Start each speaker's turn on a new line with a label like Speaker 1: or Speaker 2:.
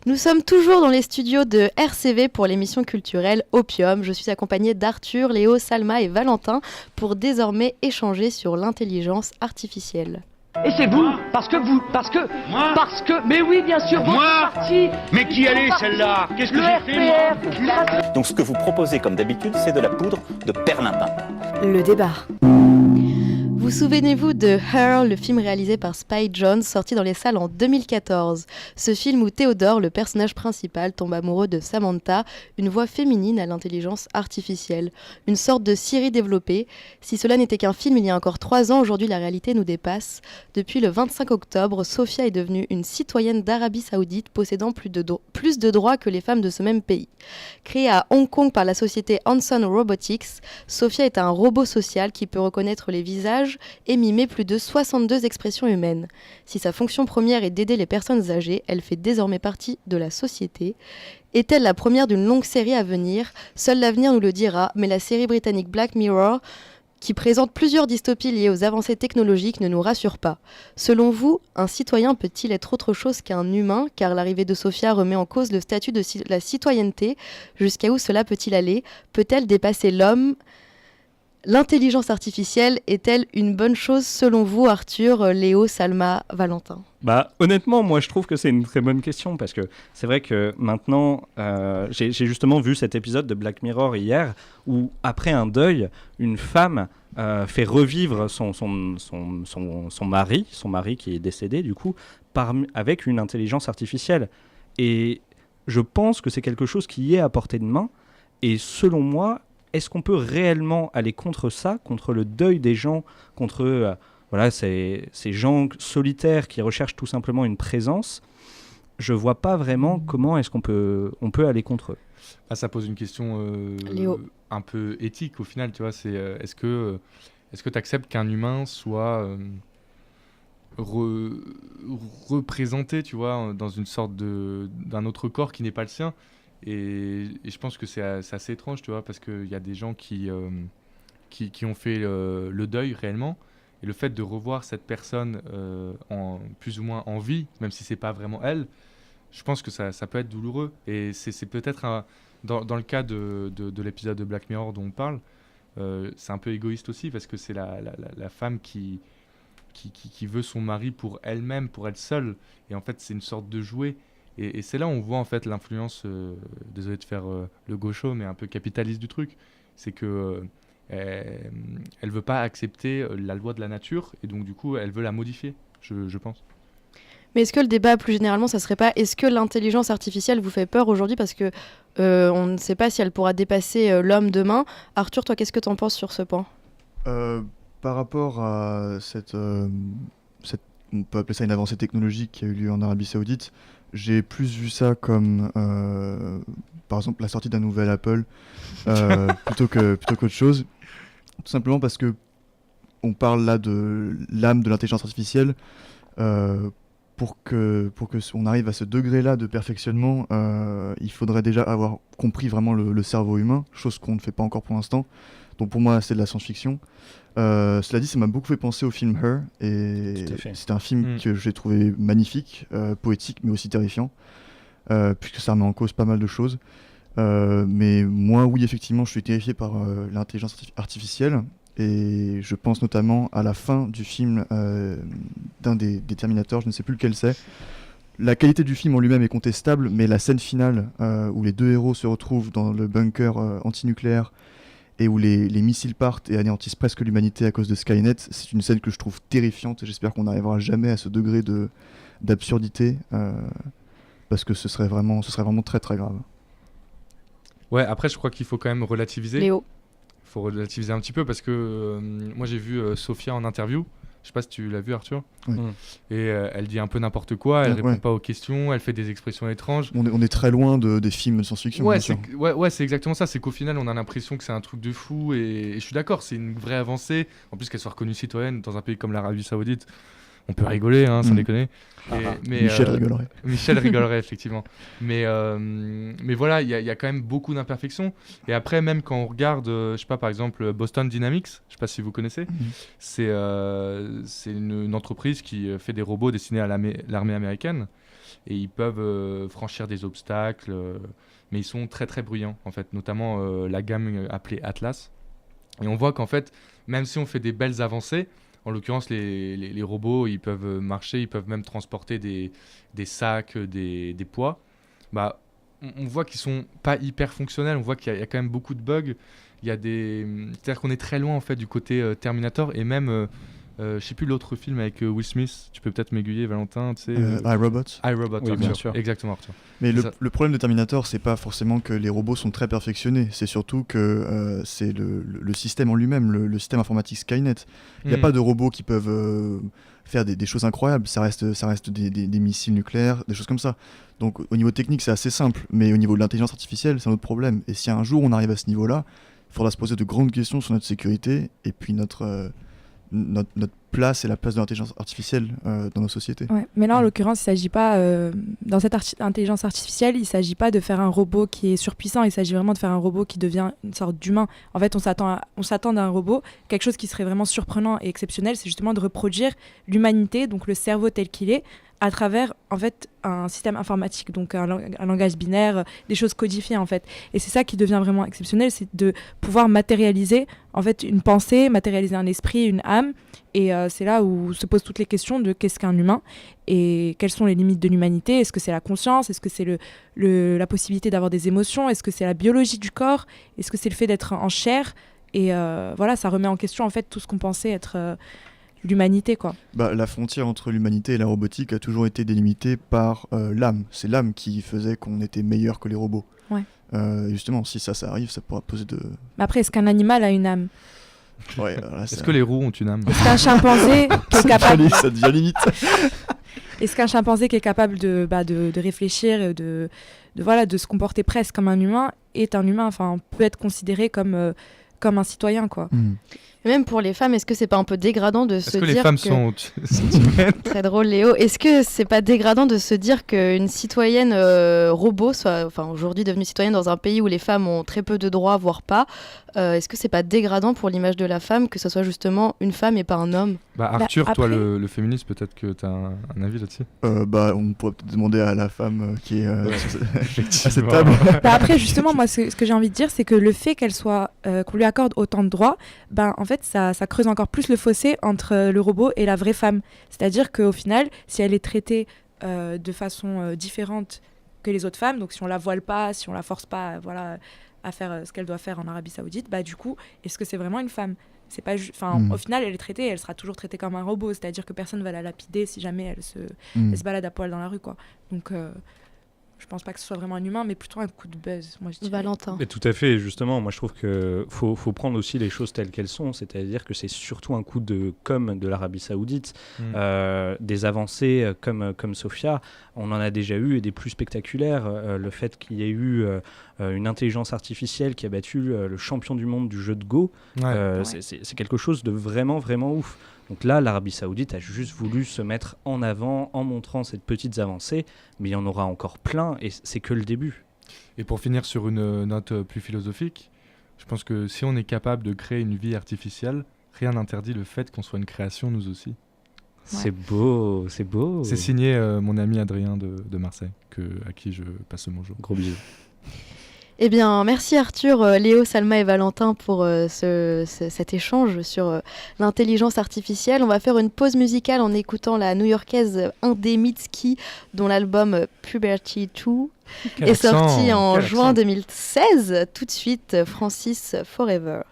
Speaker 1: Nous sommes toujours dans les studios de RCV pour l'émission culturelle Opium. Je suis accompagnée d'Arthur, Léo, Salma et Valentin pour désormais échanger sur l'intelligence artificielle.
Speaker 2: Et c'est vous, parce que, mais oui, bien sûr,
Speaker 3: Moi
Speaker 2: parti.
Speaker 3: Mais qui elle est celle-là? Qu'est-ce que j'ai fait moi?
Speaker 4: Donc ce que vous proposez comme d'habitude, c'est de la poudre de perlimpin.
Speaker 1: Le débat. Vous souvenez-vous de Her, le film réalisé par Spike Jonze, sorti dans les salles en 2014. Ce film où Théodore, le personnage principal, tombe amoureux de Samantha, une voix féminine à l'intelligence artificielle. Une sorte de Siri développée. Si cela n'était qu'un film il y a encore 3 ans, aujourd'hui la réalité nous dépasse. Depuis le 25 octobre, Sophia est devenue une citoyenne d'Arabie Saoudite possédant plus de droits que les femmes de ce même pays. Créée à Hong Kong par la société Hanson Robotics, Sophia est un robot social qui peut reconnaître les visages et mimer plus de 62 expressions humaines. Si sa fonction première est d'aider les personnes âgées, elle fait désormais partie de la société. Est-elle la première d'une longue série à venir ? Seul l'avenir nous le dira, mais la série britannique Black Mirror, qui présente plusieurs dystopies liées aux avancées technologiques, ne nous rassure pas. Selon vous, un citoyen peut-il être autre chose qu'un humain, car l'arrivée de Sophia remet en cause le statut de la citoyenneté. Jusqu'à où cela peut-il aller ? Peut-elle dépasser l'homme ? L'intelligence artificielle est-elle une bonne chose selon vous, Arthur, Léo, Salma, Valentin ?
Speaker 5: Honnêtement, moi je trouve que c'est une très bonne question parce que c'est vrai que maintenant, j'ai justement vu cet épisode de Black Mirror hier où après un deuil, une femme fait revivre son mari qui est décédé du coup, avec une intelligence artificielle. Et je pense que c'est quelque chose qui est à portée de main et selon moi, est-ce qu'on peut réellement aller contre ça, contre le deuil des gens, contre ces gens solitaires qui recherchent tout simplement une présence? Je ne vois pas vraiment comment est-ce qu'on peut aller contre eux.
Speaker 6: Ça pose une question un peu éthique au final, tu vois. C'est est-ce que tu acceptes qu'un humain soit représenté, tu vois, dans une sorte d'un autre corps qui n'est pas le sien? Et je pense que c'est assez étrange, tu vois, parce qu'il y a des gens qui ont fait le deuil réellement. Et le fait de revoir cette personne plus ou moins en vie, même si c'est pas vraiment elle, je pense que ça peut être douloureux. Et c'est peut-être, dans le cas de l'épisode de Black Mirror dont on parle, c'est un peu égoïste aussi, parce que c'est la femme qui veut son mari pour elle-même, pour elle seule. Et en fait, c'est une sorte de jouet. Et c'est là où on voit en fait l'influence, désolé de faire le gaucho, mais un peu capitaliste du truc. C'est que elle veut pas accepter la loi de la nature, et donc du coup elle veut la modifier, je pense.
Speaker 1: Mais est-ce que le débat plus généralement, ça serait pas est-ce que l'intelligence artificielle vous fait peur aujourd'hui parce que on ne sait pas si elle pourra dépasser l'homme demain. Arthur, toi, qu'est-ce que tu en penses sur ce point ?
Speaker 7: Par rapport à cette, on peut appeler ça une avancée technologique qui a eu lieu en Arabie Saoudite, j'ai plus vu ça comme, par exemple, la sortie d'un nouvel Apple, plutôt qu'autre chose. Tout simplement parce que on parle là de l'âme de l'intelligence artificielle. Pour que on arrive à ce degré-là de perfectionnement, il faudrait déjà avoir compris vraiment le cerveau humain, chose qu'on ne fait pas encore pour l'instant. Donc pour moi, c'est de la science-fiction. Cela dit, ça m'a beaucoup fait penser au film Her, et c'est un film que j'ai trouvé magnifique, poétique, mais aussi terrifiant, puisque ça remet en cause pas mal de choses. Mais moi, oui, effectivement, je suis terrifié par l'intelligence artificielle, et je pense notamment à la fin du film d'un des Terminators, je ne sais plus lequel c'est. La qualité du film en lui-même est contestable, mais la scène finale où les deux héros se retrouvent dans le bunker antinucléaire et où les missiles partent et anéantissent presque l'humanité à cause de Skynet, c'est une scène que je trouve terrifiante, et j'espère qu'on n'arrivera jamais à ce degré d'absurdité, parce que ce serait vraiment très très grave.
Speaker 6: Ouais, après je crois qu'il faut quand même relativiser.
Speaker 1: Léo.
Speaker 6: Il faut relativiser un petit peu parce que moi j'ai vu Sophia en interview. Je sais pas si tu l'as vu, Arthur.
Speaker 7: Oui.
Speaker 6: Et elle dit un peu n'importe quoi, elle répond pas aux questions, elle fait des expressions étranges.
Speaker 7: On est très loin des films de science-fiction.
Speaker 6: Ouais, c'est exactement ça. C'est qu'au final, on a l'impression que c'est un truc de fou. Et je suis d'accord, c'est une vraie avancée. En plus, qu'elle soit reconnue citoyenne dans un pays comme l'Arabie Saoudite, on peut rigoler, sans déconner.
Speaker 7: Michel rigolerait.
Speaker 6: Michel rigolerait, effectivement. Mais voilà, il y a quand même beaucoup d'imperfections. Et après, même quand on regarde, je sais pas, par exemple, Boston Dynamics, je sais pas si vous connaissez, c'est une entreprise qui fait des robots destinés à l'armée américaine. et ils peuvent franchir des obstacles, mais ils sont très très bruyants en fait, notamment la gamme appelée Atlas. Et on voit qu'en fait, même si on fait des belles avancées, en l'occurrence les robots, ils peuvent marcher, ils peuvent même transporter des sacs, des poids, bah, on voit qu'ils sont pas hyper fonctionnels, on voit qu'il y a quand même beaucoup de bugs. C'est-à-dire qu'on est très loin en fait du côté Terminator, et même je sais plus l'autre film avec Will Smith, tu peux peut-être m'aiguiller Valentin, tu sais
Speaker 7: iRobot.
Speaker 6: iRobot,
Speaker 5: Oui, bien sûr.
Speaker 6: Exactement, Arthur.
Speaker 7: Mais
Speaker 6: C'est ça.
Speaker 7: le problème de Terminator, c'est pas forcément que les robots sont très perfectionnés, c'est surtout que c'est le système en lui-même, le système informatique Skynet. Il n'y a pas de robots qui peuvent faire des choses incroyables, ça reste des missiles nucléaires, des choses comme ça. Donc au niveau technique, c'est assez simple, mais au niveau de l'intelligence artificielle, c'est un autre problème. Et si un jour on arrive à ce niveau-là, il faudra se poser de grandes questions sur notre sécurité et puis notre place et la place de l'intelligence artificielle dans nos sociétés.
Speaker 8: Ouais, mais là, en l'occurrence, il s'agit pas, dans cette intelligence artificielle, il ne s'agit pas de faire un robot qui est surpuissant, il s'agit vraiment de faire un robot qui devient une sorte d'humain. En fait, on s'attend d'un robot, quelque chose qui serait vraiment surprenant et exceptionnel, c'est justement de reproduire l'humanité, donc le cerveau tel qu'il est, à travers en fait un système informatique, donc un langage binaire, des choses codifiées en fait. Et c'est ça qui devient vraiment exceptionnel, c'est de pouvoir matérialiser en fait une pensée, matérialiser un esprit, une âme. Et c'est là où se posent toutes les questions de qu'est-ce qu'un humain et quelles sont les limites de l'humanité. Est-ce que c'est la conscience? Est-ce que c'est la possibilité d'avoir des émotions? Est-ce que c'est la biologie du corps? Est-ce que c'est le fait d'être en chair? Et voilà, ça remet en question en fait tout ce qu'on pensait être l'humanité, quoi.
Speaker 7: La frontière entre l'humanité et la robotique a toujours été délimitée par l'âme. C'est l'âme qui faisait qu'on était meilleur que les robots.
Speaker 8: Ouais.
Speaker 7: Justement, si ça arrive, ça pourra poser de...
Speaker 8: Mais après, est-ce qu'un animal a une âme?
Speaker 7: Ouais,
Speaker 6: Est-ce que les roues ont une âme?
Speaker 8: Est-ce qu'un chimpanzé qui est capable...
Speaker 7: Ça devient limite.
Speaker 8: Est-ce qu'un chimpanzé qui est capable de réfléchir et de se comporter presque comme un humain est un humain, enfin, peut être considéré comme un citoyen, quoi.
Speaker 1: Et même pour les femmes, est-ce que c'est pas un peu dégradant de se dire
Speaker 6: que les femmes sont humaines?
Speaker 1: Très drôle, Léo. Est-ce que c'est pas dégradant de se dire qu'une citoyenne robot soit, enfin aujourd'hui devenue citoyenne dans un pays où les femmes ont très peu de droits, voire pas, est-ce que c'est pas dégradant pour l'image de la femme que ce soit justement une femme et pas un homme?
Speaker 6: Arthur,
Speaker 8: après...
Speaker 6: toi le féministe, peut-être que tu as un avis là-dessus?
Speaker 7: On pourrait peut-être demander à la femme qui est à cette
Speaker 6: Effectivement.
Speaker 7: table.
Speaker 8: Après, justement, moi, ce que j'ai envie de dire, c'est que le fait qu'on lui accorde autant de droits, en fait, ça creuse encore plus le fossé entre le robot et la vraie femme. C'est-à-dire qu'au final, si elle est traitée de façon différente que les autres femmes, donc si on la voile pas, si on la force pas, à faire ce qu'elle doit faire en Arabie Saoudite, du coup, est-ce que c'est vraiment une femme? C'est pas au final, elle est traitée, elle sera toujours traitée comme un robot, c'est-à-dire que personne va la lapider si jamais elle se balade à poil dans la rue, quoi. Donc je pense pas que ce soit vraiment un humain, mais plutôt un coup de buzz, moi je dirais.
Speaker 1: Valentin.
Speaker 5: Et tout à fait, justement, moi je trouve que faut prendre aussi les choses telles qu'elles sont, c'est-à-dire que c'est surtout un coup de com' de l'Arabie Saoudite. Des avancées comme Sophia, on en a déjà eu, et des plus spectaculaires. Le fait qu'il y ait eu une intelligence artificielle qui a battu le champion du monde du jeu de Go, c'est quelque chose de vraiment, vraiment ouf. Donc là, l'Arabie Saoudite a juste voulu se mettre en avant en montrant ces petites avancées, mais il y en aura encore plein, et c'est que le début.
Speaker 6: Et pour finir sur une note plus philosophique, je pense que si on est capable de créer une vie artificielle, rien n'interdit le fait qu'on soit une création nous aussi.
Speaker 5: C'est beau, c'est beau.
Speaker 6: C'est signé mon ami Adrien de Marseille, à qui je passe le bonjour.
Speaker 5: Gros bisous.
Speaker 1: Eh bien, merci Arthur, Léo, Salma et Valentin pour cet échange sur l'intelligence artificielle. On va faire une pause musicale en écoutant la new-yorkaise Indé Mitski, dont l'album Puberty 2 est sorti en juin 2016. Tout de suite, Francis Forever.